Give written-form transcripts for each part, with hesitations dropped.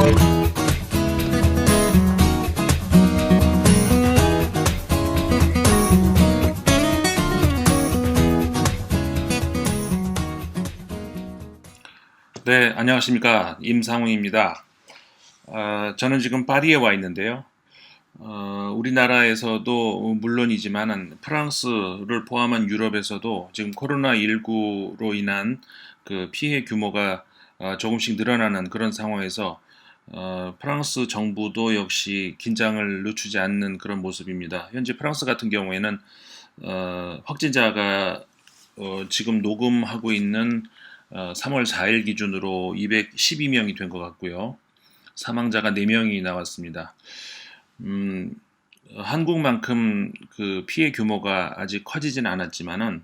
네, 안녕하십니까. 임상웅입니다. 저는 지금 파리에 와 있는데요. 우리나라에서도 물론이지만은 프랑스를 포함한 유럽에서도 지금 코로나19로 인한 그 피해 규모가 조금씩 늘어나는 그런 상황에서 프랑스 정부도 역시 긴장을 늦추지 않는 그런 모습입니다. 현재 프랑스 같은 경우에는 확진자가 지금 녹음하고 있는 3월 4일 기준으로 212명이 된 것 같고요. 사망자가 4명이 나왔습니다. 한국만큼 그 피해 규모가 아직 커지진 않았지만은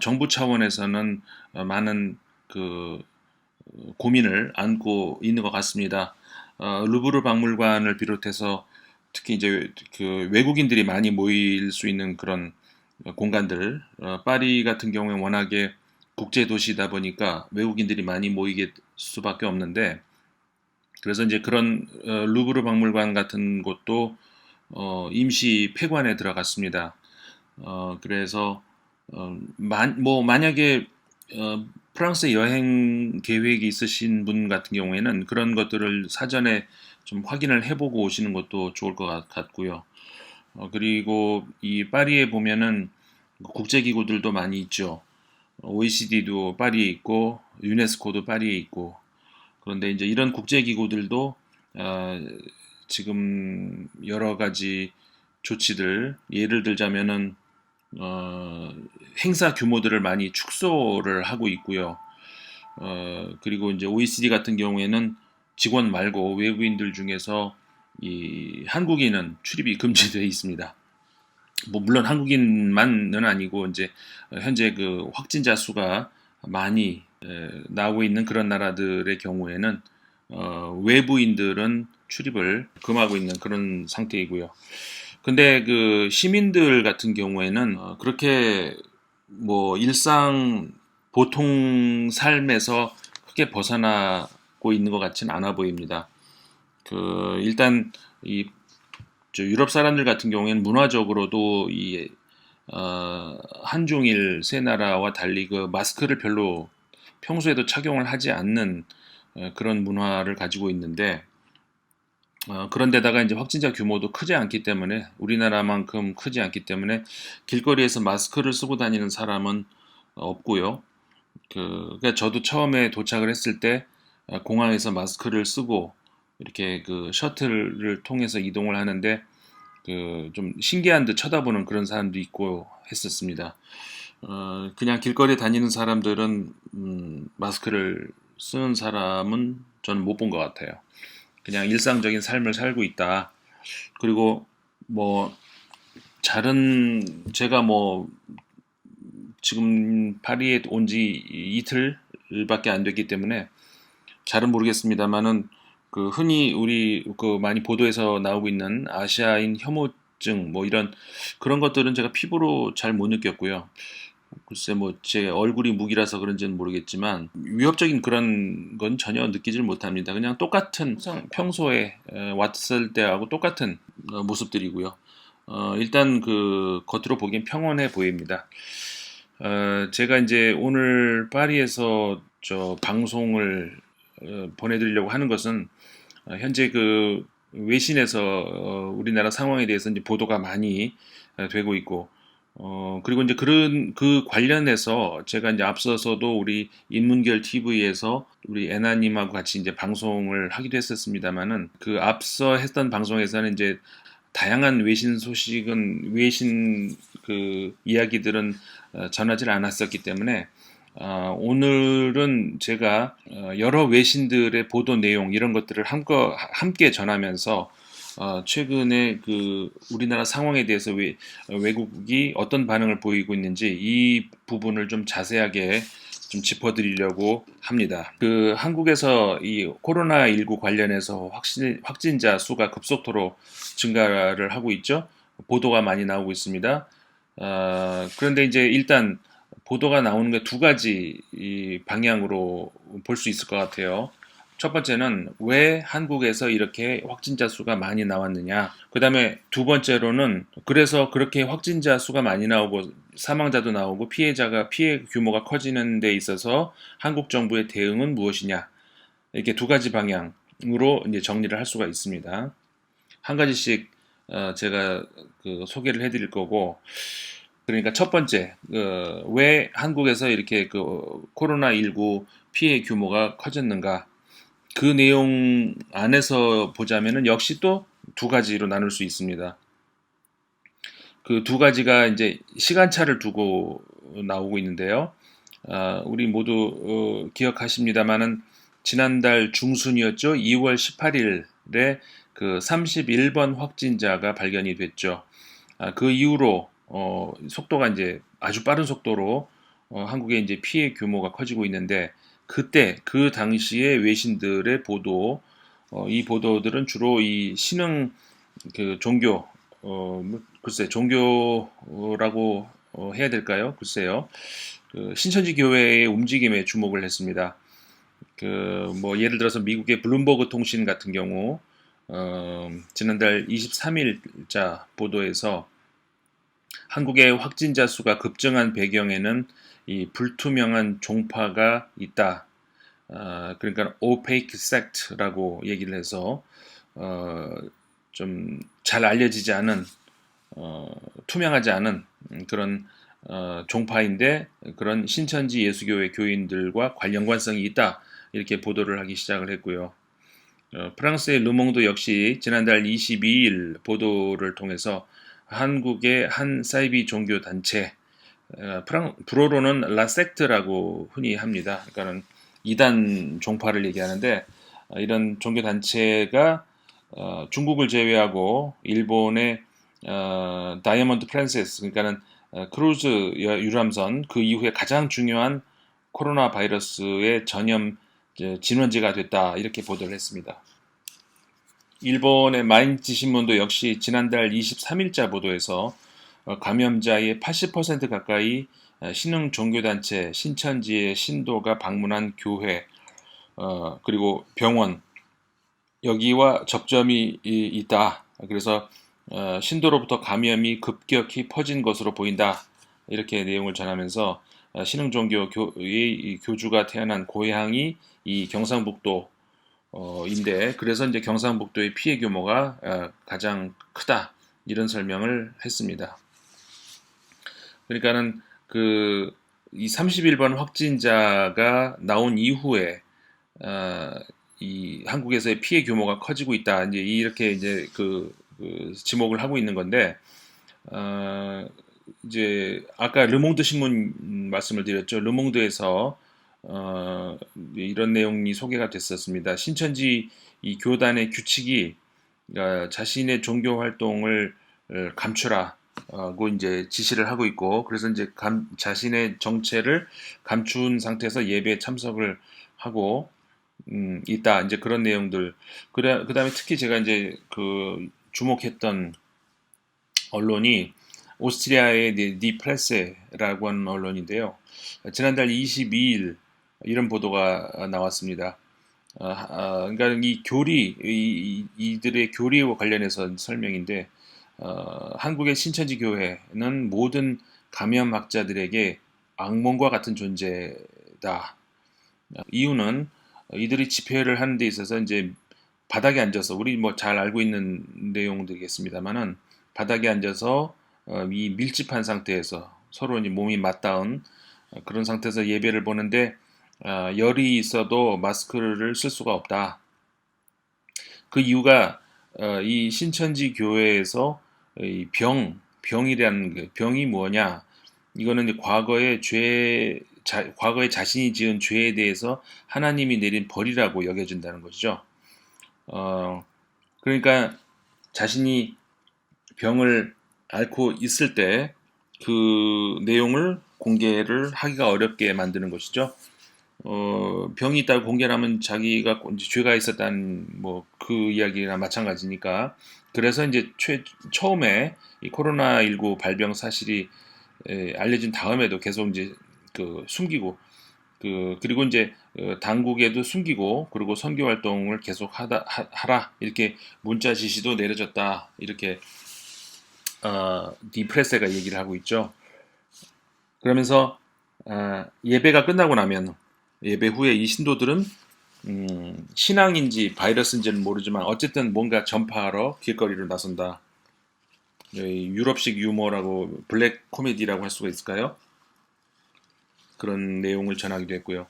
정부 차원에서는 많은 그 고민을 안고 있는 것 같습니다. 루브르 박물관을 비롯해서 특히 이제 그 외국인들이 많이 모일 수 있는 그런 공간들, 파리 같은 경우에 워낙에 국제 도시다 보니까 외국인들이 많이 모이게 수밖에 없는데, 그래서 이제 그런 루브르 박물관 같은 곳도 임시 폐관에 들어갔습니다. 그래서 만약에 프랑스 여행 계획이 있으신 분 같은 경우에는 그런 것들을 사전에 좀 확인을 해보고 오시는 것도 좋을 것 같고요. 그리고 이 파리에 보면은 국제기구들도 많이 있죠. OECD도 파리에 있고 유네스코도 파리에 있고, 그런데 이제 이런 국제기구들도 지금 여러 가지 조치들, 예를 들자면은 행사 규모들을 많이 축소를 하고 있고요. 그리고 이제 OECD 같은 경우에는 직원 말고 외국인들 중에서 이 한국인은 출입이 금지되어 있습니다. 뭐 물론 한국인만은 아니고 이제 현재 그 확진자 수가 많이 나오고 있는 그런 나라들의 경우에는 외부인들은 출입을 금하고 있는 그런 상태이고요. 근데 그 시민들 같은 경우에는 그렇게 뭐 일상 보통 삶에서 크게 벗어나고 있는 것 같지는 않아 보입니다. 그 일단 이 유럽 사람들 같은 경우에는 문화적으로도 이 한중일 세 나라와 달리 그 마스크를 별로 평소에도 착용을 하지 않는 그런 문화를 가지고 있는데, 그런데다가 이제 확진자 규모도 크지 않기 때문에, 우리나라만큼 크지 않기 때문에 길거리에서 마스크를 쓰고 다니는 사람은 없고요. 그러니까 저도 처음에 도착을 했을 때 공항에서 마스크를 쓰고 이렇게 그 셔틀을 통해서 이동을 하는데 그 좀 신기한 듯 쳐다보는 그런 사람도 있고 했었습니다. 그냥 길거리에 다니는 사람들은 마스크를 쓰는 사람은 저는 못 본 것 같아요. 그냥 일상적인 삶을 살고 있다. 그리고 뭐 제가 뭐 지금 파리에 온 지 이틀밖에 안 됐기 때문에 잘은 모르겠습니다만은 그 흔히 우리 그 많이 보도에서 나오고 있는 아시아인 혐오증 뭐 이런 그런 것들은 제가 피부로 잘 못 느꼈고요. 글쎄 뭐 제 얼굴이 무기라서 그런지는 모르겠지만 위협적인 그런 건 전혀 느끼질 못합니다. 그냥 똑같은 평소에 왔을 때하고 똑같은 모습들이고요. 일단 그 겉으로 보기엔 평온해 보입니다. 제가 이제 오늘 파리에서 저 방송을 보내드리려고 하는 것은 현재 그 외신에서 우리나라 상황에 대해서 이제 보도가 많이 되고 있고, 그리고 이제 그런 그 관련해서 제가 이제 앞서서도 우리 인문결 TV에서 우리 애나님하고 같이 이제 방송을 하기도 했었습니다만은, 그 앞서 했던 방송에서는 이제 다양한 외신 그 이야기들은 전하지 않았었기 때문에 오늘은 제가 여러 외신들의 보도 내용 이런 것들을 함께 전하면서 최근에 그 우리나라 상황에 대해서 외국이 어떤 반응을 보이고 있는지 이 부분을 좀 자세하게 좀 짚어드리려고 합니다. 그 한국에서 이 코로나19 관련해서 확진자 수가 급속도로 증가를 하고 있죠. 보도가 많이 나오고 있습니다. 그런데 이제 일단 보도가 나오는 게 두 가지 이 방향으로 볼 수 있을 것 같아요. 첫 번째는 왜 한국에서 이렇게 확진자 수가 많이 나왔느냐. 그 다음에 두 번째로는 그래서 그렇게 확진자 수가 많이 나오고 사망자도 나오고 피해 규모가 커지는 데 있어서 한국 정부의 대응은 무엇이냐. 이렇게 두 가지 방향으로 이제 정리를 할 수가 있습니다. 한 가지씩 제가 소개를 해드릴 거고, 그러니까 첫 번째, 왜 한국에서 이렇게 코로나19 피해 규모가 커졌는가? 그 내용 안에서 보자면은 역시 또 두 가지로 나눌 수 있습니다. 그 두 가지가 이제 시간차를 두고 나오고 있는데요. 우리 모두 기억하십니다만은 지난달 중순이었죠. 2월 18일에 그 31번 확진자가 발견이 됐죠. 그 이후로 속도가 이제 아주 빠른 속도로 한국의 이제 피해 규모가 커지고 있는데 그때 그 당시에 외신들의 보도 이 보도들은 주로 이 신흥 종교 글쎄 종교라고 해야 될까요? 글쎄요. 신천지 교회의 움직임에 주목을 했습니다. 뭐 예를 들어서 미국의 블룸버그 통신 같은 경우 지난달 23일자 보도에서 한국의 확진자 수가 급증한 배경에는 이 불투명한 종파가 있다. 그러니까 opaque sect라고 얘기를 해서 좀 잘 알려지지 않은 투명하지 않은 그런 종파인데 그런 신천지 예수교회 교인들과 관련관성이 있다. 이렇게 보도를 하기 시작을 했고요. 프랑스의 르몽드 역시 지난달 22일 보도를 통해서 한국의 한 사이비 종교 단체, 불어로는 라섹트라고 흔히 합니다. 그러니까는 이단 종파를 얘기하는데 이런 종교 단체가 중국을 제외하고 일본의 다이아몬드 프린세스, 그러니까는 크루즈 유람선 그 이후에 가장 중요한 코로나 바이러스의 전염 진원지가 됐다 이렇게 보도를 했습니다. 일본의 마인치 신문도 역시 지난달 23일자 보도에서 감염자의 80% 가까이 신흥 종교단체 신천지의 신도가 방문한 교회 그리고 병원 여기와 접점이 있다. 그래서 신도로부터 감염이 급격히 퍼진 것으로 보인다. 이렇게 내용을 전하면서 신흥 종교의 교주가 태어난 고향이 이 경상북도 인데 그래서 이제 경상북도의 피해 규모가 가장 크다 이런 설명을 했습니다. 그러니까는 이 31번 확진자가 나온 이후에 이 한국에서의 피해 규모가 커지고 있다 이제 이렇게 이제 지목을 하고 있는 건데 이제 아까 르몽드 신문 말씀을 드렸죠. 르몽드에서 이런 내용이 소개가 됐었습니다. 신천지 이 교단의 규칙이 자신의 종교 활동을 감추라고 이제 지시를 하고 있고, 그래서 이제 자신의 정체를 감춘 상태에서 예배에 참석을 하고 있다. 이제 그런 내용들. 그다음에 특히 제가 이제 주목했던 언론이 오스트리아의 디 프레세라고 하는 언론인데요. 지난달 22일 이런 보도가 나왔습니다. 그러니까 이들의 교리와 관련해서 설명인데, 한국의 신천지 교회는 모든 감염학자들에게 악몽과 같은 존재다. 이유는 이들이 집회를 하는 데 있어서 이제 바닥에 앉아서 우리 뭐 잘 알고 있는 내용들이겠습니다만은 바닥에 앉아서 이 밀집한 상태에서 서로 이제 몸이 맞닿은 그런 상태에서 예배를 보는데 열이 있어도 마스크를 쓸 수가 없다. 그 이유가 이 신천지 교회에서 이 병이라는 병이 뭐냐? 이거는 이제 과거에 자신이 지은 죄에 대해서 하나님이 내린 벌이라고 여겨진다는 것이죠. 그러니까 자신이 병을 앓고 있을 때 그 내용을 공개를 하기가 어렵게 만드는 것이죠. 병이 있다고 공개를 하면 자기가 죄가 있었다는 뭐 그 이야기랑 마찬가지니까. 그래서 이제 처음에 이 코로나19 발병 사실이 알려진 다음에도 계속 이제 숨기고 그리고 이제 당국에도 숨기고 그리고 선교 활동을 계속 하라 이렇게 문자 지시도 내려졌다 이렇게 디프레세가 얘기를 하고 있죠. 그러면서 예배가 끝나고 나면 예배 후에 이 신도들은 신앙인지 바이러스인지는 모르지만 어쨌든 뭔가 전파하러 길거리로 나선다. 유럽식 유머라고 블랙 코미디라고 할 수가 있을까요? 그런 내용을 전하기도 했고요.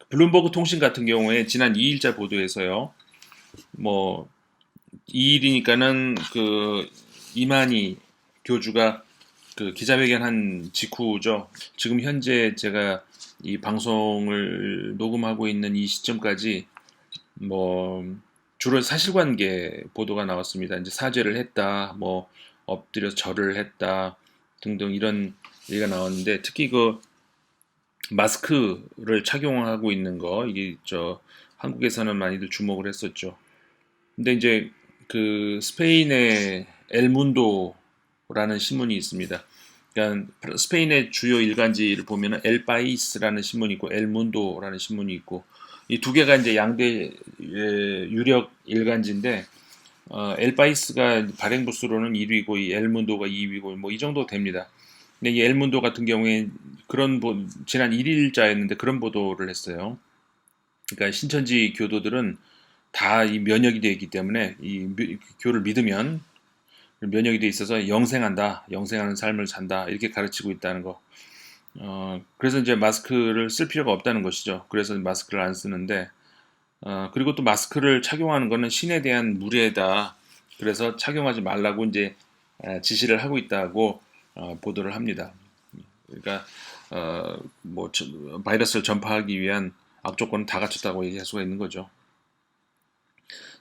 블룸버그 통신 같은 경우에 지난 2일자 보도에서요. 뭐 2일이니까는 그 이만희 교주가 그 기자회견한 직후죠. 지금 현재 제가 이 방송을 녹음하고 있는 이 시점까지 뭐 주로 사실관계 보도가 나왔습니다. 이제 사죄를 했다, 뭐 엎드려 절을 했다 등등 이런 얘기가 나왔는데 특히 그 마스크를 착용하고 있는 거 이게 한국에서는 많이들 주목을 했었죠. 근데 이제 그 스페인의 엘문도라는 신문이 있습니다. 그러니까 스페인의 주요 일간지를 보면은 엘 파이스라는 신문이 있고 엘문도라는 신문이 있고 이 두 개가 이제 양대 유력 일간지인데 엘 파이스가 발행 부수로는 1위고 이 엘문도가 2위고 뭐 이 정도 됩니다. 근데 이 엘문도 같은 경우에 지난 1일자였는데 그런 보도를 했어요. 그러니까 신천지 교도들은 다 이 면역이 되어 있기 때문에 교를 믿으면 면역이 되어 있어서 영생한다, 영생하는 삶을 산다 이렇게 가르치고 있다는 거. 그래서 이제 마스크를 쓸 필요가 없다는 것이죠. 그래서 마스크를 안 쓰는데 그리고 또 마스크를 착용하는 것은 신에 대한 무례다. 그래서 착용하지 말라고 이제 지시를 하고 있다고 보도를 합니다. 그러니까 뭐 바이러스를 전파하기 위한 악조건은 다 갖췄다고 얘기할 수가 있는 거죠.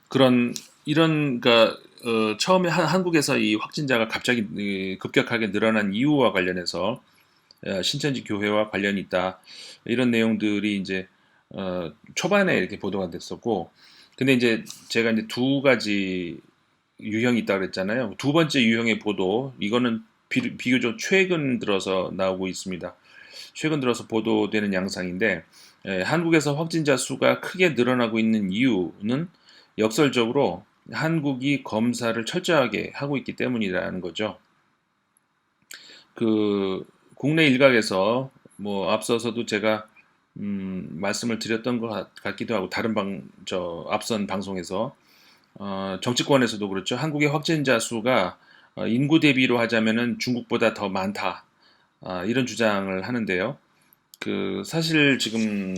그러니까 처음에 한국에서 이 확진자가 갑자기 급격하게 늘어난 이유와 관련해서 신천지 교회와 관련이 있다 이런 내용들이 이제 초반에 이렇게 보도가 됐었고, 근데 이제 제가 이제 두 가지 유형이 있다 그랬잖아요. 두 번째 유형의 보도 이거는 비교적 최근 들어서 나오고 있습니다. 최근 들어서 보도되는 양상인데 한국에서 확진자 수가 크게 늘어나고 있는 이유는 역설적으로 한국이 검사를 철저하게 하고 있기 때문이라는 거죠. 그 국내 일각에서 뭐 앞서서도 제가 말씀을 드렸던 것 같기도 하고 다른 앞선 방송에서 정치권에서도 그렇죠. 한국의 확진자 수가 인구 대비로 하자면은 중국보다 더 많다. 이런 주장을 하는데요. 사실 지금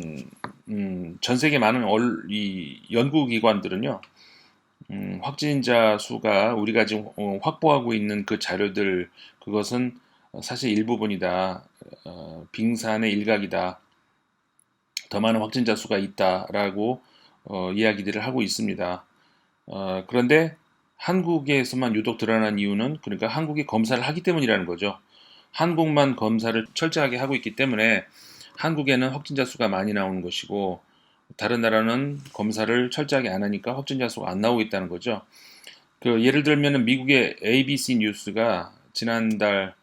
전 세계 많은 이 연구기관들은요. 확진자 수가 우리가 지금 확보하고 있는 그 자료들 그것은 사실 일부분이다. 빙산의 일각이다. 더 많은 확진자 수가 있다라고 이야기들을 하고 있습니다. 그런데 한국에서만 유독 드러난 이유는 그러니까 한국이 검사를 하기 때문이라는 거죠. 한국만 검사를 철저하게 하고 있기 때문에 한국에는 확진자 수가 많이 나오는 것이고 다른 나라는 검사를 철저하게 안 하니까 확진자 수가 안 나오고 있다는 거죠. 예를 들면 미국의 ABC 뉴스가 지난달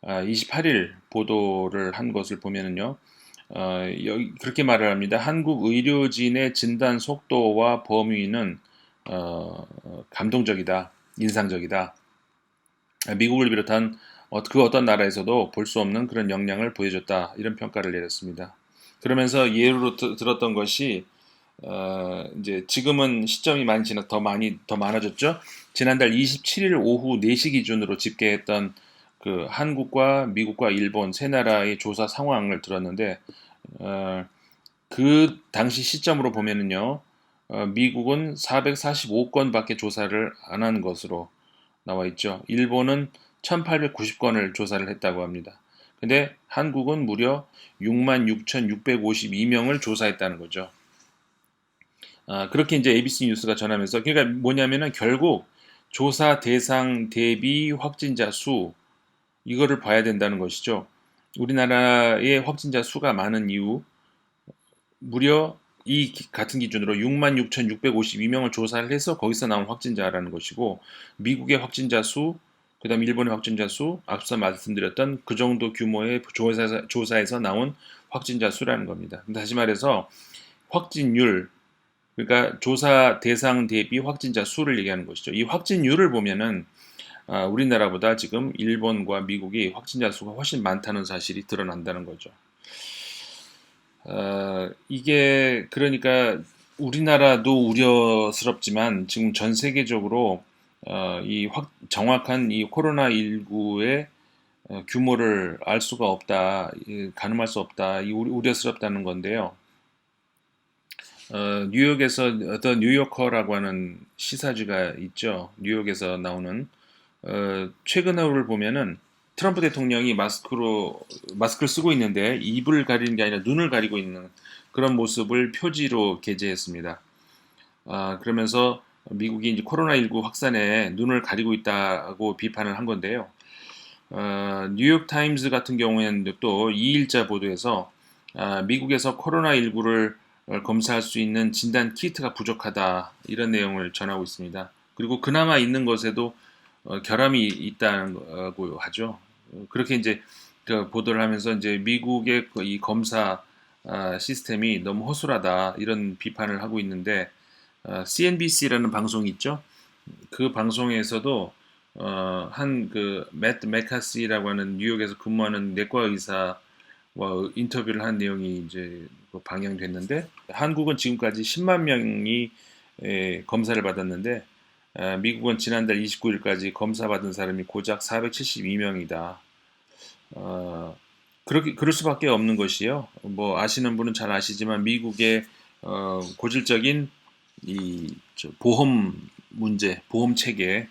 28일 보도를 한 것을 보면은요. 그렇게 말을 합니다. 한국 의료진의 진단 속도와 범위는 감동적이다, 인상적이다. 미국을 비롯한 그 어떤 나라에서도 볼 수 없는 그런 역량을 보여줬다. 이런 평가를 내렸습니다. 그러면서 예로 들었던 것이 이제 지금은 시점이 더 많아졌죠. 지난달 27일 오후 4시 기준으로 집계했던 그 한국과 미국과 일본 세 나라의 조사 상황을 들었는데 그 당시 시점으로 보면은요. 미국은 445건밖에 조사를 안 한 것으로 나와 있죠. 일본은 1890건을 조사를 했다고 합니다. 근데 한국은 무려 66,652명을 조사했다는 거죠. 그렇게 이제 ABC 뉴스가 전하면서 그러니까 뭐냐면은 결국 조사 대상 대비 확진자 수 이거를 봐야 된다는 것이죠. 우리나라의 확진자 수가 많은 이유 무려 이 같은 기준으로 66,652명을 조사를 해서 거기서 나온 확진자라는 것이고 미국의 확진자 수, 그다음 일본의 확진자 수, 앞서 말씀드렸던 그 정도 규모의 조사에서 나온 확진자 수라는 겁니다. 다시 말해서 확진율, 그러니까 조사 대상 대비 확진자 수를 얘기하는 것이죠. 이 확진율을 보면은 우리나라보다 지금 일본과 미국이 확진자 수가 훨씬 많다는 사실이 드러난다는 거죠. 이게 그러니까 우리나라도 우려스럽지만 지금 전 세계적으로 정확한 이 코로나19의 규모를 알 수가 없다, 가늠할 수 없다, 우려스럽다는 건데요. 뉴욕에서 어떤 뉴요커라고 하는 시사지가 있죠. 뉴욕에서 나오는 최근을 보면은 트럼프 대통령이 마스크를 쓰고 있는데 입을 가리는 게 아니라 눈을 가리고 있는 그런 모습을 표지로 게재했습니다. 그러면서 미국이 이제 코로나19 확산에 눈을 가리고 있다고 비판을 한 건데요. 뉴욕 타임즈 같은 경우에는 또 2일자 보도에서 미국에서 코로나19를 검사할 수 있는 진단 키트가 부족하다 이런 내용을 전하고 있습니다. 그리고 그나마 있는 것에도 결함이 있다고 하죠. 그렇게 이제 그 보도를 하면서 이제 미국의 이 검사 시스템이 너무 허술하다 이런 비판을 하고 있는데 CNBC라는 방송이 있죠. 그 방송에서도 한 그 매트 메카시라고 하는 뉴욕에서 근무하는 내과 의사와 인터뷰를 한 내용이 이제 방영됐는데 한국은 지금까지 10만 명이 검사를 받았는데 미국은 지난달 29일까지 검사 받은 사람이 고작 472명이다. 그럴 수밖에 없는 것이요. 뭐 아시는 분은 잘 아시지만 미국의 고질적인 보험 문제, 보험 체계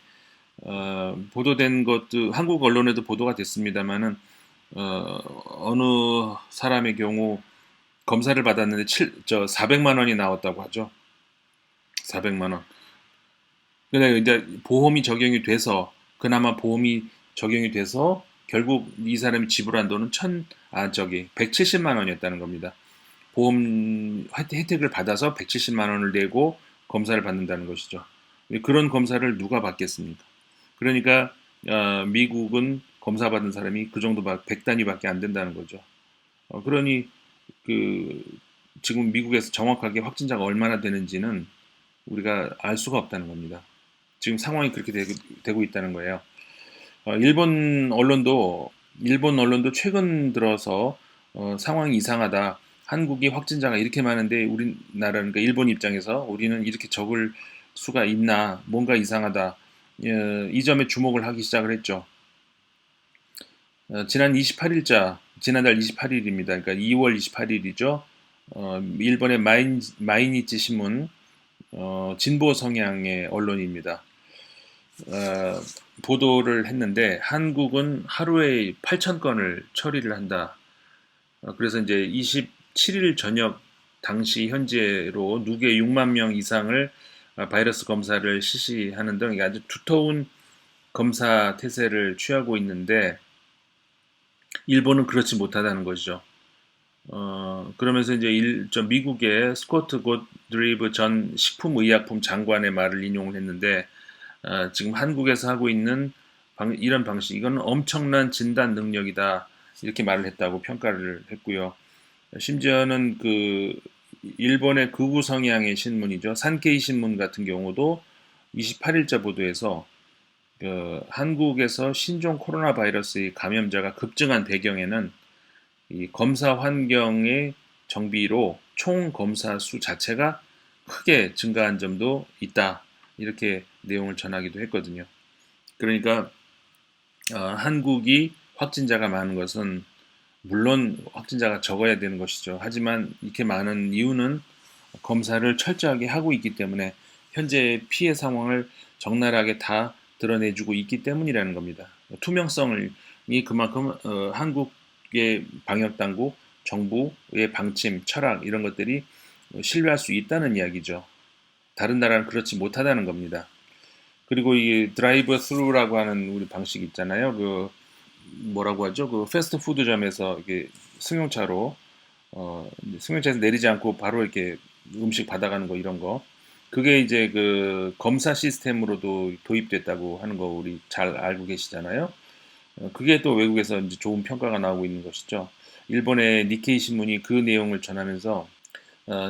보도된 것도 한국 언론에도 보도가 됐습니다만은 어느 사람의 경우 검사를 받았는데 400만 원이 나왔다고 하죠. 400만 원. 근데 이제 보험이 적용이 돼서 그나마 보험이 적용이 돼서 결국 이 사람이 지불한 돈은 170만 원이었다는 겁니다. 보험 혜택을 받아서 170만 원을 내고 검사를 받는다는 것이죠. 그런 검사를 누가 받겠습니까? 그러니까 미국은 검사 받은 사람이 그 정도 100단위밖에 안 된다는 거죠. 그러니 그 지금 미국에서 정확하게 확진자가 얼마나 되는지는 우리가 알 수가 없다는 겁니다. 지금 상황이 그렇게 되고 있다는 거예요. 일본 언론도 최근 들어서 상황이 이상하다. 한국이 확진자가 이렇게 많은데 우리나라는 그러니까 일본 입장에서 우리는 이렇게 적을 수가 있나 뭔가 이상하다. 이 점에 주목을 하기 시작을 했죠. 지난달 28일입니다. 그러니까 2월 28일이죠. 일본의 마이니치 신문 진보 성향의 언론입니다. 보도를 했는데 한국은 하루에 8,000건을 처리를 한다. 그래서 이제 27일 저녁 당시 현재로 누계 6만 명 이상을 바이러스 검사를 실시하는 등 아주 두터운 검사 태세를 취하고 있는데 일본은 그렇지 못하다는 것이죠. 그러면서 이제 미국의 스코트 고드리브 전 식품의약품 장관의 말을 인용을 했는데 지금 한국에서 하고 있는 이런 방식, 이건 엄청난 진단 능력이다. 이렇게 말을 했다고 평가를 했고요. 심지어는 일본의 극우 성향의 신문이죠. 산케이 신문 같은 경우도 28일자 보도에서 한국에서 신종 코로나 바이러스의 감염자가 급증한 배경에는 이 검사 환경의 정비로 총 검사 수 자체가 크게 증가한 점도 있다. 이렇게 내용을 전하기도 했거든요. 그러니까 한국이 확진자가 많은 것은 물론 확진자가 적어야 되는 것이죠. 하지만 이렇게 많은 이유는 검사를 철저하게 하고 있기 때문에 현재 피해 상황을 적나라하게 다 드러내주고 있기 때문이라는 겁니다. 투명성이 그만큼 한국의 방역당국, 정부의 방침, 철학 이런 것들이 신뢰할 수 있다는 이야기죠. 다른 나라는 그렇지 못하다는 겁니다. 그리고 이 드라이브 스루라고 하는 우리 방식 있잖아요. 뭐라고 하죠? 패스트푸드점에서 이게 승용차로 승용차에서 내리지 않고 바로 이렇게 음식 받아가는 거 이런 거. 그게 이제 검사 시스템으로도 도입됐다고 하는 거 우리 잘 알고 계시잖아요. 그게 또 외국에서 이제 좋은 평가가 나오고 있는 것이죠. 일본의 니케이 신문이 그 내용을 전하면서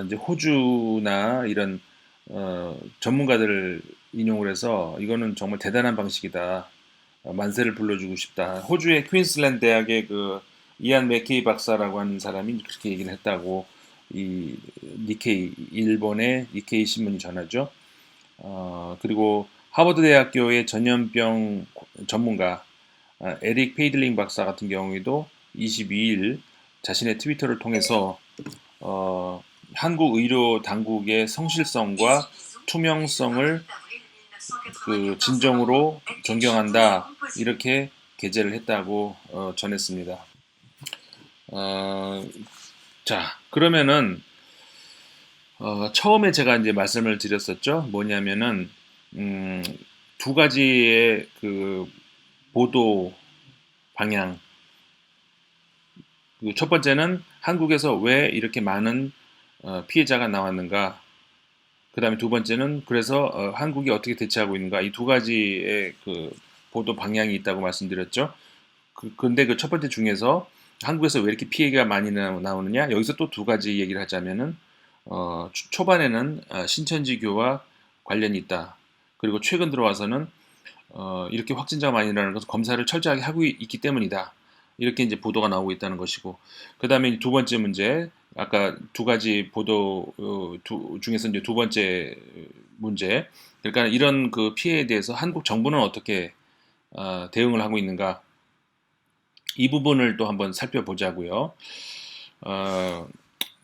이제 호주나 이런 전문가들을 인용을 해서 이거는 정말 대단한 방식이다. 만세를 불러주고 싶다. 호주의 퀸슬랜드 대학의 그 이안 맥케이 박사라고 하는 사람이 그렇게 얘기를 했다고 이 니케이 일본의 니케이 신문이 전하죠. 그리고 하버드 대학교의 전염병 전문가 에릭 페이들링 박사 같은 경우에도 22일 자신의 트위터를 통해서 한국 의료 당국의 성실성과 투명성을 그 진정으로 존경한다 이렇게 게재를 했다고 전했습니다. 자, 그러면은 처음에 제가 이제 말씀을 드렸었죠. 뭐냐면은 두 가지의 그 보도 방향. 그 첫 번째는 한국에서 왜 이렇게 많은 피해자가 나왔는가. 그 다음에 두 번째는 그래서 한국이 어떻게 대처하고 있는가. 이 두 가지의 그 보도 방향이 있다고 말씀드렸죠. 근데 그 첫 번째 중에서 한국에서 왜 이렇게 피해가 많이 나오느냐. 여기서 또 두 가지 얘기를 하자면은 초반에는 신천지교와 관련이 있다. 그리고 최근 들어와서는 이렇게 확진자가 많이 일어나는 것은 검사를 철저하게 하고 있기 때문이다. 이렇게 이제 보도가 나오고 있다는 것이고, 그 다음에 두 번째 문제, 아까 두 가지 보도 중에서 이제 두 번째 문제, 그러니까 이런 그 피해에 대해서 한국 정부는 어떻게 대응을 하고 있는가, 이 부분을 또 한번 살펴보자고요. 어,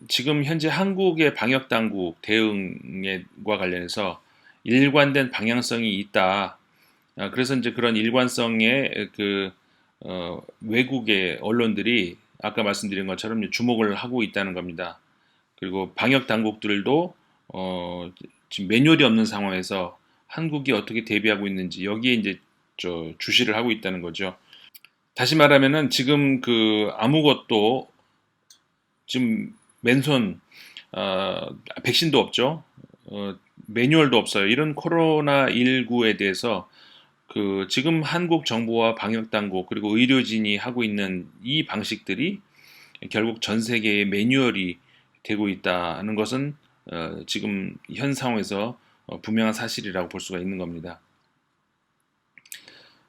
지금 현재 한국의 방역 당국 대응과 관련해서 일관된 방향성이 있다. 그래서 이제 그런 일관성의 그 외국의 언론들이 아까 말씀드린 것처럼 주목을 하고 있다는 겁니다. 그리고 방역 당국들도 지금 매뉴얼이 없는 상황에서 한국이 어떻게 대비하고 있는지 여기에 이제 주시를 하고 있다는 거죠. 다시 말하면은 지금 그 아무것도 지금 맨손 백신도 없죠. 매뉴얼도 없어요. 이런 코로나19에 대해서 그 지금 한국 정부와 방역 당국 그리고 의료진이 하고 있는 이 방식들이 결국 전 세계의 매뉴얼이 되고 있다는 것은 지금 현 상황에서 분명한 사실이라고 볼 수가 있는 겁니다.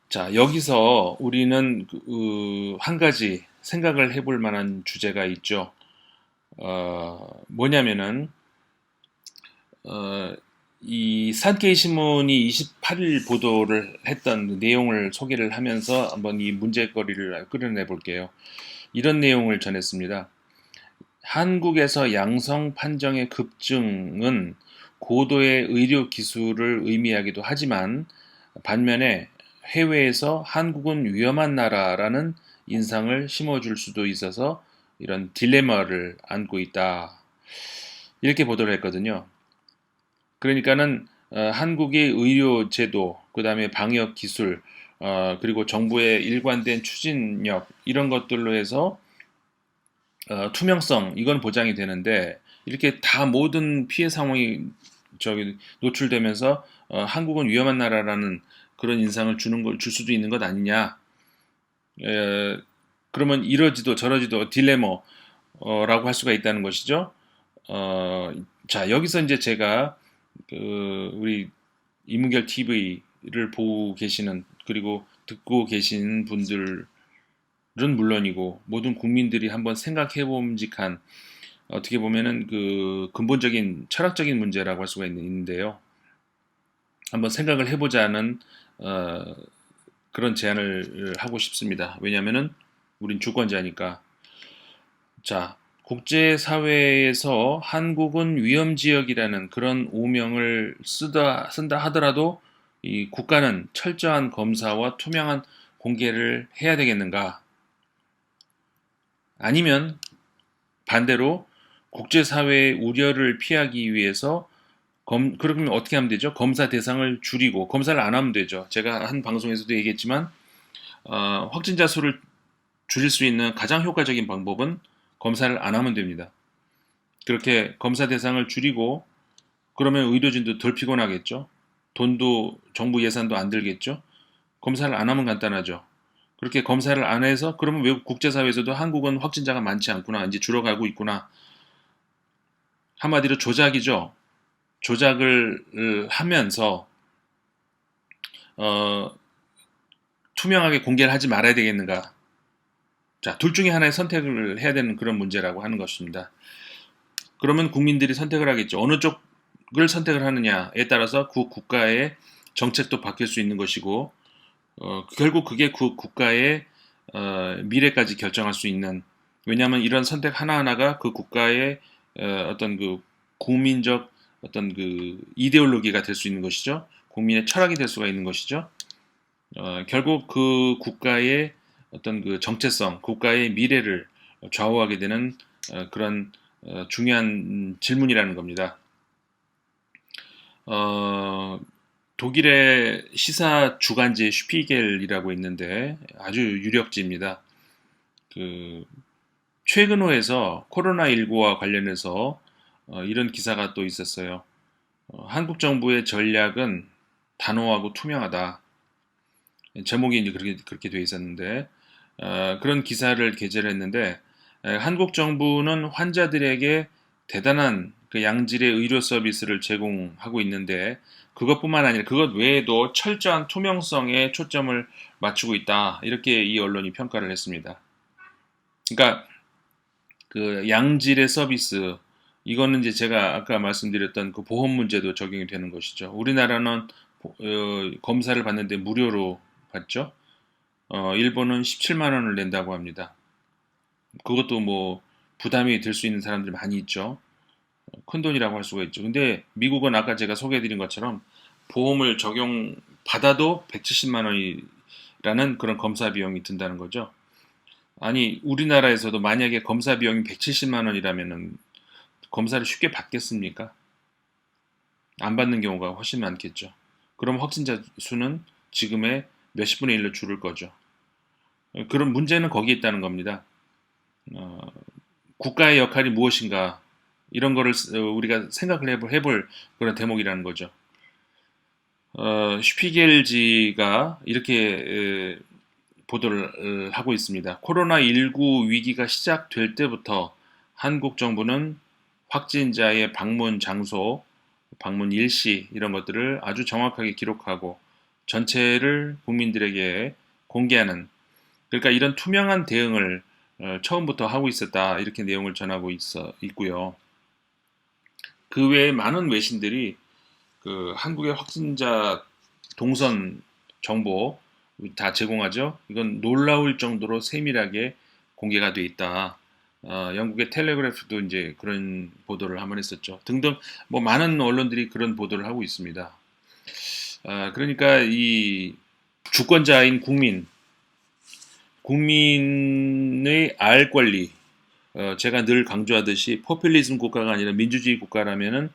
자, 여기서 우리는 한 가지 생각을 해볼 만한 주제가 있죠. 뭐냐면은 이 산케이 신문이 28일 보도를 했던 내용을 소개를 하면서 한번 이 문제거리를 끌어내 볼게요. 이런 내용을 전했습니다. 한국에서 양성 판정의 급증은 고도의 의료 기술을 의미하기도 하지만 반면에 해외에서 한국은 위험한 나라라는 인상을 심어줄 수도 있어서 이런 딜레마를 안고 있다. 이렇게 보도를 했거든요. 그러니까는 한국의 의료 제도, 그다음에 방역 기술, 그리고 정부의 일관된 추진력 이런 것들로 해서 투명성 이건 보장이 되는데 이렇게 다 모든 피해 상황이 노출되면서 한국은 위험한 나라라는 그런 인상을 줄 수도 있는 것 아니냐. 에, 그러면 이러지도 저러지도 딜레마라고 할 수가 있다는 것이죠. 자, 여기서 이제 제가 우리 이문결 TV를 보고 계시는 그리고 듣고 계신 분들은 물론이고 모든 국민들이 한번 생각해 봄직한 어떻게 보면은 그 근본적인 철학적인 문제라고 할 수가 있는데요. 한번 생각을 해보자는 그런 제안을 하고 싶습니다. 왜냐하면은 우린 주권자니까. 자, 국제사회에서 한국은 위험지역이라는 그런 오명을 쓴다 하더라도 이 국가는 철저한 검사와 투명한 공개를 해야 되겠는가? 아니면 반대로 국제사회의 우려를 피하기 위해서 그러면 어떻게 하면 되죠? 검사 대상을 줄이고 검사를 안 하면 되죠. 제가 한 방송에서도 얘기했지만 확진자 수를 줄일 수 있는 가장 효과적인 방법은 검사를 안 하면 됩니다. 그렇게 검사 대상을 줄이고 그러면 의료진도 덜 피곤하겠죠. 돈도 정부 예산도 안 들겠죠. 검사를 안 하면 간단하죠. 그렇게 검사를 안 해서 그러면 외국 국제사회에서도 한국은 확진자가 많지 않구나, 이제 줄어가고 있구나. 한마디로 조작이죠. 조작을 하면서 어, 투명하게 공개를 하지 말아야 되겠는가? 자, 둘 중에 하나의 선택을 해야 되는 그런 문제라고 하는 것입니다. 그러면 국민들이 선택을 하겠죠. 어느 쪽을 선택을 하느냐에 따라서 그 국가의 정책도 바뀔 수 있는 것이고, 결국 그게 그 국가의 미래까지 결정할 수 있는, 왜냐하면 이런 선택 하나하나가 그 국가의 어떤 그 국민적 어떤 그 이데올로기가 될 수 있는 것이죠. 국민의 철학이 될 수가 있는 것이죠. 결국 그 국가의 어떤 그 정체성, 국가의 미래를 좌우하게 되는 그런 중요한 질문이라는 겁니다. 어, 독일의 시사 주간지 슈피겔이라고 있는데 아주 유력지입니다. 그 최근호에서 코로나19와 관련해서 이런 기사가 또 있었어요. 한국 정부의 전략은 단호하고 투명하다. 제목이 이제 그렇게 돼 있었는데 그런 기사를 게재를 했는데 한국 정부는 환자들에게 대단한 그 양질의 의료 서비스를 제공하고 있는데 그것뿐만 아니라 그것 외에도 철저한 투명성에 초점을 맞추고 있다. 이렇게 이 언론이 평가를 했습니다. 그러니까 그 양질의 서비스 이거는 이제 제가 아까 말씀드렸던 그 보험 문제도 적용이 되는 것이죠. 우리나라는 검사를 받는데 무료로 받죠. 일본은 17만 원을 낸다고 합니다. 그것도 뭐 부담이 될 수 있는 사람들이 많이 있죠. 큰 돈이라고 할 수가 있죠. 근데 미국은 아까 제가 소개해드린 것처럼 보험을 적용 받아도 170만 원이라는 그런 검사 비용이 든다는 거죠. 아니 우리나라에서도 만약에 검사 비용이 170만 원이라면은 검사를 쉽게 받겠습니까? 안 받는 경우가 훨씬 많겠죠. 그럼 확진자 수는 지금의 몇십 분의 1로 줄을 거죠. 그런 문제는 거기에 있다는 겁니다. 어, 국가의 역할이 무엇인가 이런 거를 우리가 생각을 해볼 그런 대목이라는 거죠. 슈피겔지가 이렇게 보도를 하고 있습니다. 코로나19 위기가 시작될 때부터 한국 정부는 확진자의 방문 장소, 방문 일시 이런 것들을 아주 정확하게 기록하고 전체를 국민들에게 공개하는 그러니까 이런 투명한 대응을 처음부터 하고 있었다 이렇게 내용을 전하고 있고요. 그 외에 많은 외신들이 그 한국의 확진자 동선 정보 다 제공하죠. 이건 놀라울 정도로 세밀하게 공개가 돼 있다. 영국의 텔레그래프도 이제 그런 보도를 한번 했었죠. 등등 뭐 많은 언론들이 그런 보도를 하고 있습니다. 그러니까 이 주권자인 국민의 알 권리, 제가 늘 강조하듯이 포퓰리즘 국가가 아니라 민주주의 국가라면은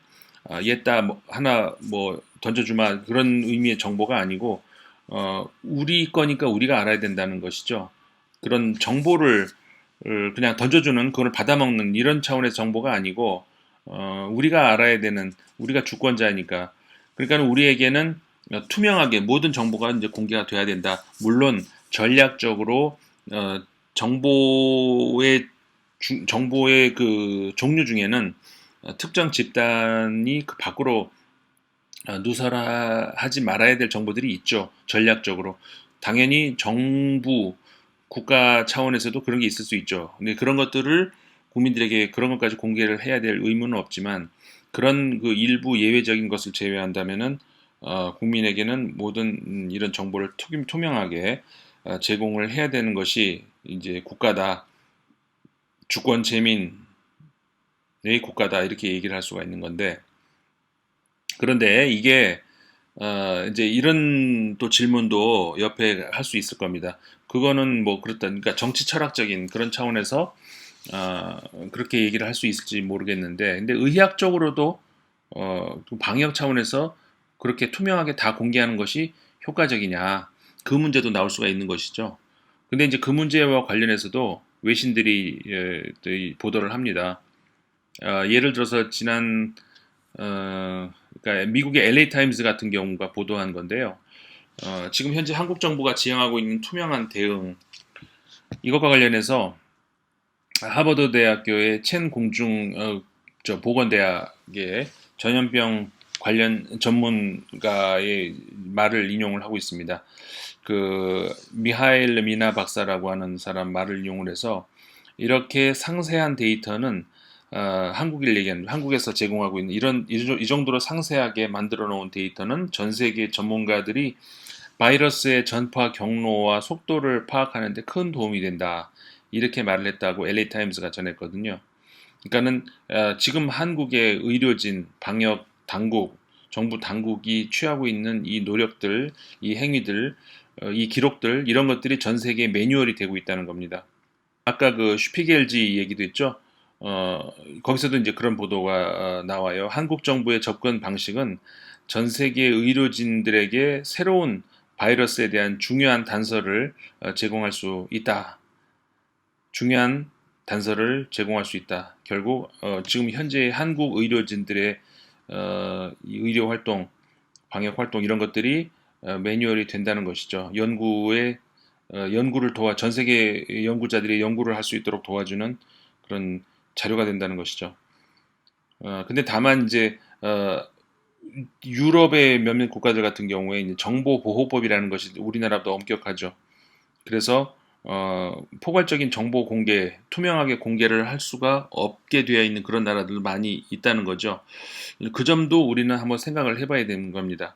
옛다 뭐 하나 뭐 던져주마 그런 의미의 정보가 아니고 우리 거니까 우리가 알아야 된다는 것이죠. 그런 정보를 그냥 던져주는 그걸 받아먹는 이런 차원의 정보가 아니고 우리가 알아야 되는 우리가 주권자니까 그러니까 우리에게는 투명하게 모든 정보가 이제 공개가 돼야 된다. 물론 전략적으로 정보의 정보의 그 종류 중에는 특정 집단이 그 밖으로 누설하지 말아야 될 정보들이 있죠. 전략적으로. 당연히 정부, 국가 차원에서도 그런 게 있을 수 있죠. 근데 그런 것들을 국민들에게 그런 것까지 공개를 해야 될 의무는 없지만 그런 그 일부 예외적인 것을 제외한다면은 국민에게는 모든 이런 정보를 투명하게 제공을 해야 되는 것이 이제 국가다. 주권 재민의 국가다. 이렇게 얘기를 할 수가 있는 건데 그런데 이게 이제 이런 또 질문도 옆에 할 수 있을 겁니다. 그거는 뭐 그렇다. 그러니까 정치 철학적인 그런 차원에서 그렇게 얘기를 할 수 있을지 모르겠는데, 근데 의학적으로도 방역 차원에서 그렇게 투명하게 다 공개하는 것이 효과적이냐 그 문제도 나올 수가 있는 것이죠. 근데 이제 그 문제와 관련해서도 외신들이 보도를 합니다. 예를 들어서 지난 그러니까 미국의 LA 타임스 같은 경우가 보도한 건데요. 지금 현재 한국 정부가 지향하고 있는 투명한 대응 이것과 관련해서 하버드 대학교의 첸 공중 보건대학의 전염병 관련 전문가의 말을 인용을 하고 있습니다. 그 미하일 미나 박사라고 하는 사람 말을 이용을 해서 이렇게 상세한 데이터는 한국에서 제공하고 있는 이 정도로 상세하게 만들어 놓은 데이터는 전 세계 전문가들이 바이러스의 전파 경로와 속도를 파악하는 데 큰 도움이 된다. 이렇게 말을 했다고 LA 타임스가 전했거든요. 그러니까는 지금 한국의 의료진, 방역 당국, 정부 당국이 취하고 있는 이 노력들, 이 행위들, 이 기록들 이런 것들이 전 세계에 매뉴얼이 되고 있다는 겁니다. 아까 그 슈피겔지 얘기도 있죠. 거기서도 이제 그런 보도가 나와요. 한국 정부의 접근 방식은 전 세계 의료진들에게 새로운 바이러스에 대한 중요한 단서를 제공할 수 있다. 중요한 단서를 제공할 수 있다. 결국 지금 현재 한국 의료진들의 이 의료 활동, 방역 활동 이런 것들이 매뉴얼이 된다는 것이죠. 연구를 전 세계 연구자들이 연구를 할 수 있도록 도와주는 그런 자료가 된다는 것이죠. 근데 다만 이제 유럽의 몇몇 국가들 같은 경우에 이제 정보보호법이라는 것이 우리나라보다 엄격하죠. 그래서 포괄적인 정보 공개, 투명하게 공개를 할 수가 없게 되어 있는 그런 나라들 많이 있다는 거죠. 그 점도 우리는 한번 생각을 해봐야 되는 겁니다.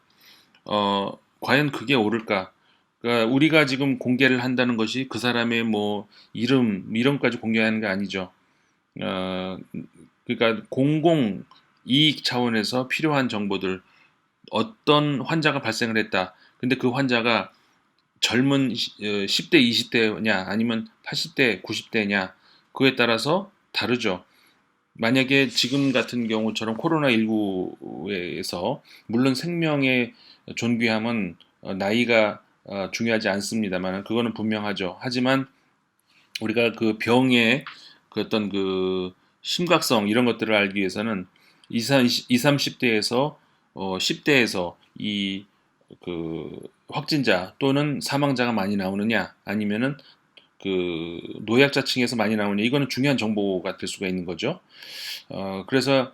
과연 그게 옳을까? 그러니까 우리가 지금 공개를 한다는 것이 그 사람의 뭐 이름까지 공개하는 게 아니죠. 어, 그러니까 공공 이익 차원에서 필요한 정보들, 어떤 환자가 발생을 했다. 근데 그 환자가 젊은 10대, 20대냐 아니면 80대, 90대냐 그에 따라서 다르죠. 만약에 지금 같은 경우처럼 코로나19에서 물론 생명의 존귀함은 나이가 중요하지 않습니다만 그거는 분명하죠. 하지만 우리가 그 병의 그 어떤 그 심각성 이런 것들을 알기 위해서는 20, 30대에서 10대에서 이 그 확진자 또는 사망자가 많이 나오느냐 아니면은 그 노약자층에서 많이 나오느냐 이거는 중요한 정보가 될 수가 있는 거죠. 그래서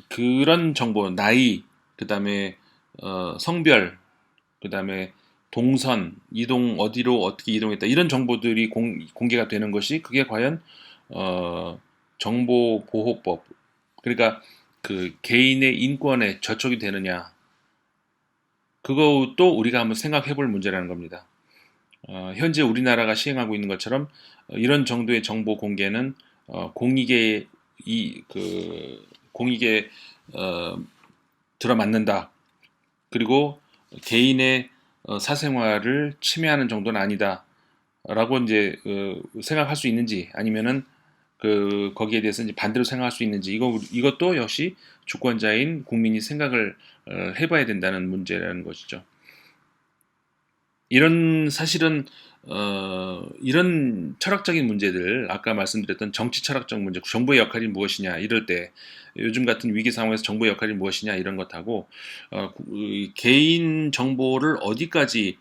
그런 정보, 나이, 그다음에 성별, 그다음에 동선, 이동 어디로 어떻게 이동했다 이런 정보들이 공개가 되는 것이 그게 과연 정보보호법 그러니까 그 개인의 인권에 저촉이 되느냐 그것도 우리가 한번 생각해 볼 문제라는 겁니다. 현재 우리나라가 시행하고 있는 것처럼 이런 정도의 정보 공개는 공익에 공익에 어, 들어맞는다. 그리고 개인의 사생활을 침해하는 정도는 아니다라고 이제 생각할 수 있는지 아니면은 그 거기에 대해서 이제 반대로 생각할 수 있는지 이것도 역시 주권자인 국민이 생각을 해봐야 된다는 문제라는 것이죠. 이런 사실은 이런 철학적인 문제들 아까 말씀드렸던 정치 철학적 문제 정부의 역할이 무엇이냐 이럴 때 요즘 같은 위기 상황에서 정부의 역할이 무엇이냐 이런 것하고 개인 정보를 어디까지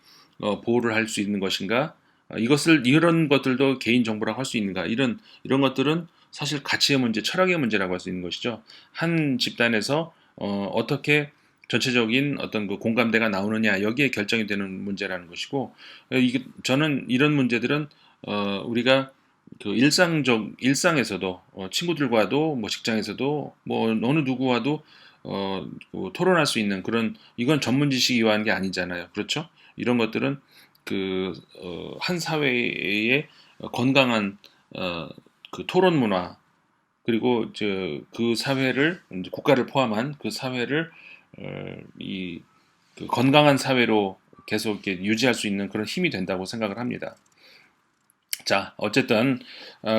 보호를 할 수 있는 것인가 이런 것들도 개인 정보라고 할 수 있는가 이런 것들은 사실 가치의 문제 철학의 문제라고 할 수 있는 것이죠. 한 집단에서 어떻게 전체적인 어떤 그 공감대가 나오느냐 여기에 결정이 되는 문제라는 것이고 저는 이런 문제들은 우리가 그 일상에서도 친구들과도 뭐 직장에서도 뭐 어느 누구와도 그 토론할 수 있는 그런 이건 전문 지식이 요하는 게 아니잖아요. 그렇죠? 이런 것들은 그 한 사회의 건강한 그 토론 문화 그리고 그 사회를 이제 국가를 포함한 그 사회를 그 건강한 사회로 계속 이렇게 유지할 수 있는 그런 힘이 된다고 생각을 합니다. 자, 어쨌든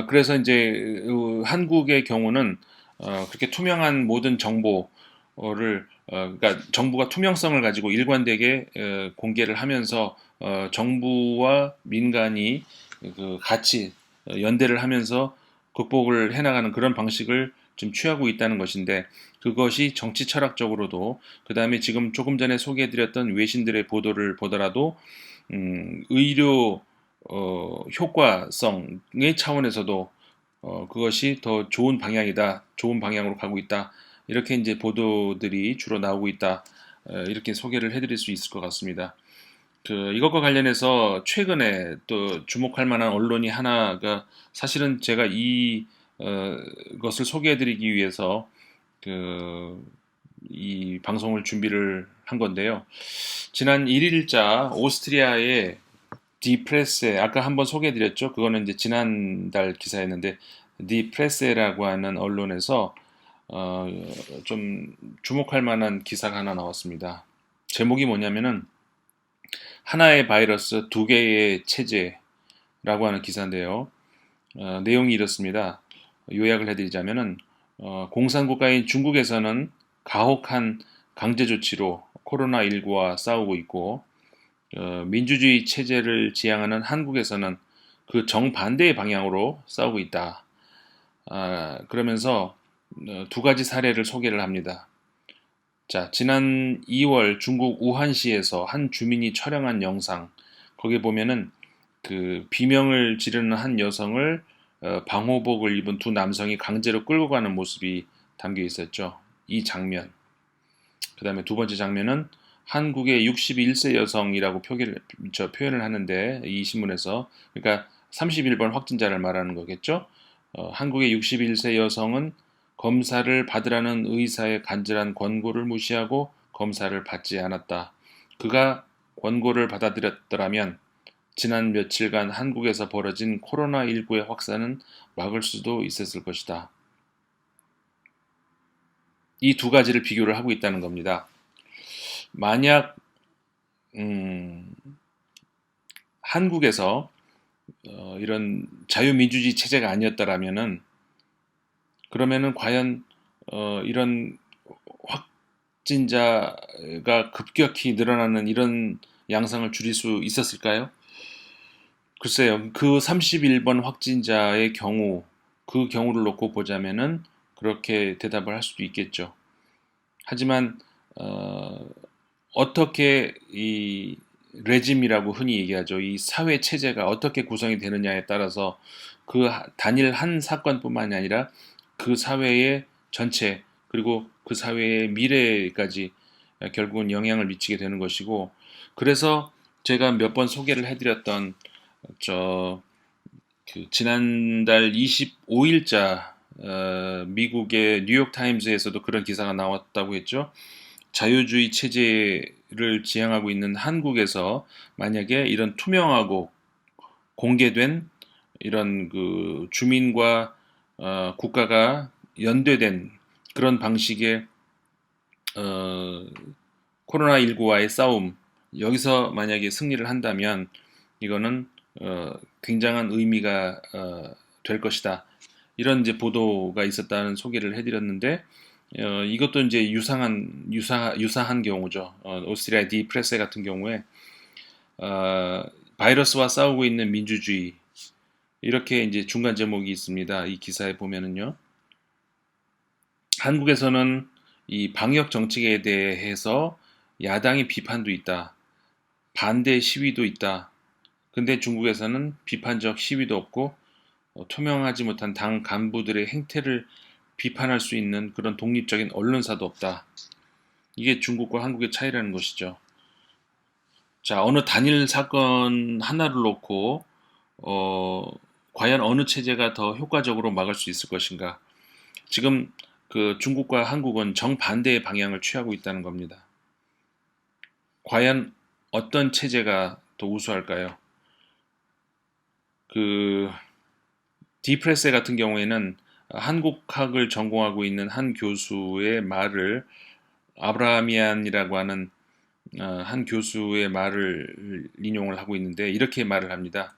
그래서 이제 한국의 경우는 그렇게 투명한 모든 정보를 그러니까 정부가 투명성을 가지고 일관되게 공개를 하면서 정부와 민간이 그 같이 연대를 하면서 극복을 해나가는 그런 방식을 지금 취하고 있다는 것인데 그것이 정치 철학적으로도 그 다음에 지금 조금 전에 소개해드렸던 외신들의 보도를 보더라도 의료 효과성의 차원에서도 그것이 더 좋은 방향이다, 좋은 방향으로 가고 있다. 이렇게 이제 보도들이 주로 나오고 있다. 이렇게 소개를 해드릴 수 있을 것 같습니다. 이것과 관련해서 최근에 또 주목할 만한 언론이 하나가 사실은 제가 것을 소개해드리기 위해서 이 방송을 준비를 한 건데요. 지난 1일자 오스트리아의 디프레세, 아까 한번 소개해드렸죠. 그거는 이제 지난달 기사였는데 디프레세라고 하는 언론에서 좀 주목할 만한 기사가 하나 나왔습니다. 제목이 뭐냐면은 하나의 바이러스 두 개의 체제라고 하는 기사인데요. 내용이 이렇습니다. 요약을 해드리자면은 공산국가인 중국에서는 가혹한 강제 조치로 코로나19와 싸우고 있고 민주주의 체제를 지향하는 한국에서는 그 정반대의 방향으로 싸우고 있다. 그러면서 두 가지 사례를 소개를 합니다. 자, 지난 2월 중국 우한시에서 한 주민이 촬영한 영상, 거기 보면은 비명을 지르는 한 여성을 방호복을 입은 두 남성이 강제로 끌고 가는 모습이 담겨 있었죠. 이 장면. 그 다음에 두 번째 장면은 한국의 61세 여성이라고 표현을 하는데 이 신문에서 그러니까 31번 확진자를 말하는 거겠죠. 한국의 61세 여성은 검사를 받으라는 의사의 간절한 권고를 무시하고 검사를 받지 않았다. 그가 권고를 받아들였더라면 지난 며칠간 한국에서 벌어진 코로나19의 확산은 막을 수도 있었을 것이다. 이 두 가지를 비교를 하고 있다는 겁니다. 만약 한국에서 이런 자유민주주의 체제가 아니었다라면은 그러면은 과연 이런 확진자가 급격히 늘어나는 이런 양상을 줄일 수 있었을까요? 글쎄요. 그 31번 확진자의 경우, 그 경우를 놓고 보자면은 그렇게 대답을 할 수도 있겠죠. 하지만 어떻게 이 레짐이라고 흔히 얘기하죠. 이 사회 체제가 어떻게 구성이 되느냐에 따라서 그 단일 한 사건뿐만이 아니라 그 사회의 전체 그리고 그 사회의 미래까지 결국은 영향을 미치게 되는 것이고 그래서 제가 몇 번 소개를 해드렸던 지난달 25일자 미국의 뉴욕 타임즈에서도 그런 기사가 나왔다고 했죠. 자유주의 체제를 지향하고 있는 한국에서 만약에 이런 투명하고 공개된 이런 주민과 국가가 연대된 그런 방식의 코로나19와의 싸움 여기서 만약에 승리를 한다면 이거는 굉장한 의미가 될 것이다. 이런 이제 보도가 있었다는 소개를 해드렸는데 이것도 이제 유사한 경우죠. 오스트리아 디프레세 같은 경우에 바이러스와 싸우고 있는 민주주의 이렇게 이제 중간 제목이 있습니다. 이 기사에 보면은요. 한국에서는 이 방역 정책에 대해서 야당의 비판도 있다. 반대 시위도 있다. 근데 중국에서는 비판적 시위도 없고 투명하지 못한 당 간부들의 행태를 비판할 수 있는 그런 독립적인 언론사도 없다. 이게 중국과 한국의 차이라는 것이죠. 자, 어느 단일 사건 하나를 놓고 과연 어느 체제가 더 효과적으로 막을 수 있을 것인가? 지금 중국과 한국은 정반대의 방향을 취하고 있다는 겁니다. 과연 어떤 체제가 더 우수할까요? 디프레세 같은 경우에는 한국학을 전공하고 있는 한 교수의 말을 아브라함이안이라고 하는 한 교수의 말을 인용을 하고 있는데 이렇게 말을 합니다.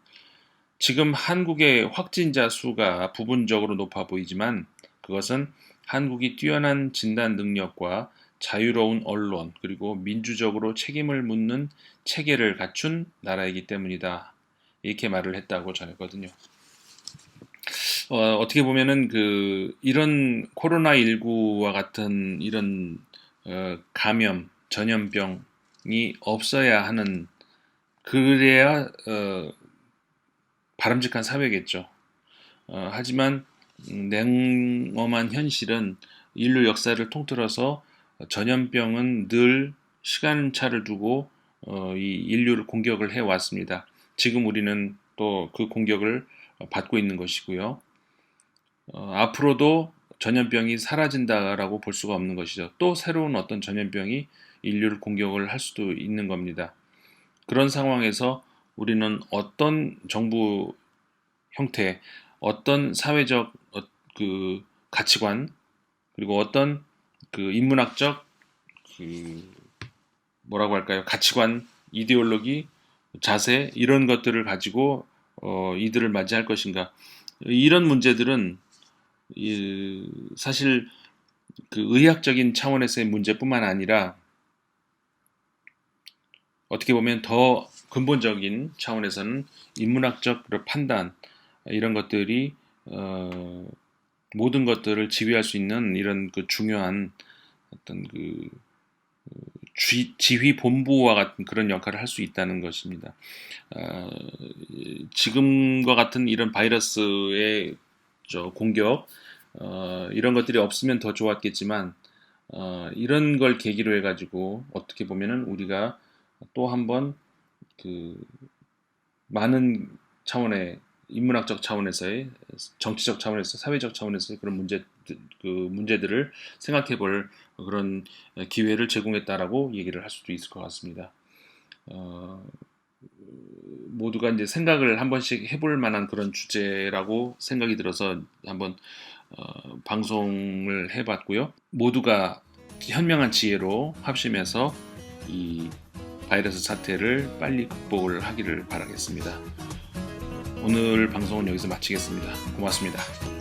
지금 한국의 확진자 수가 부분적으로 높아 보이지만 그것은 한국이 뛰어난 진단 능력과 자유로운 언론 그리고 민주적으로 책임을 묻는 체계를 갖춘 나라이기 때문이다. 이렇게 말을 했다고 전했거든요. 어떻게 보면은 이런 코로나19와 같은 이런 감염, 전염병이 없어야 하는, 그래야 바람직한 사회겠죠. 하지만 냉엄한 현실은 인류 역사를 통틀어서 전염병은 늘 시간차를 두고 이 인류를 공격을 해 왔습니다. 지금 우리는 또 그 공격을 받고 있는 것이고요. 앞으로도 전염병이 사라진다라고 볼 수가 없는 것이죠. 또 새로운 어떤 전염병이 인류를 공격을 할 수도 있는 겁니다. 그런 상황에서 우리는 어떤 정부 형태, 어떤 사회적 가치관, 그리고 어떤 인문학적 그 뭐라고 할까요? 가치관, 이데올로기, 자세 이런 것들을 가지고 이들을 맞이할 것인가? 이런 문제들은 사실 의학적인 차원에서의 문제뿐만 아니라 어떻게 보면 더 근본적인 차원에서는 인문학적 판단 이런 것들이 모든 것들을 지휘할 수 있는 이런 중요한 어떤 지휘 본부와 같은 그런 역할을 할 수 있다는 것입니다. 지금과 같은 이런 바이러스의 공격 이런 것들이 없으면 더 좋았겠지만 이런 걸 계기로 해가지고 어떻게 보면은 우리가 또 한번 많은 차원의 인문학적 차원에서의 정치적 차원에서 사회적 차원에서의 그런 문제들을 생각해 볼 그런 기회를 제공했다라고 얘기를 할 수도 있을 것 같습니다. 모두가 이제 생각을 한 번씩 해볼 만한 그런 주제라고 생각이 들어서 한번 방송을 해봤고요. 모두가 현명한 지혜로 합심해서 이 바이러스 사태를 빨리 극복을 하기를 바라겠습니다. 오늘 방송은 여기서 마치겠습니다. 고맙습니다.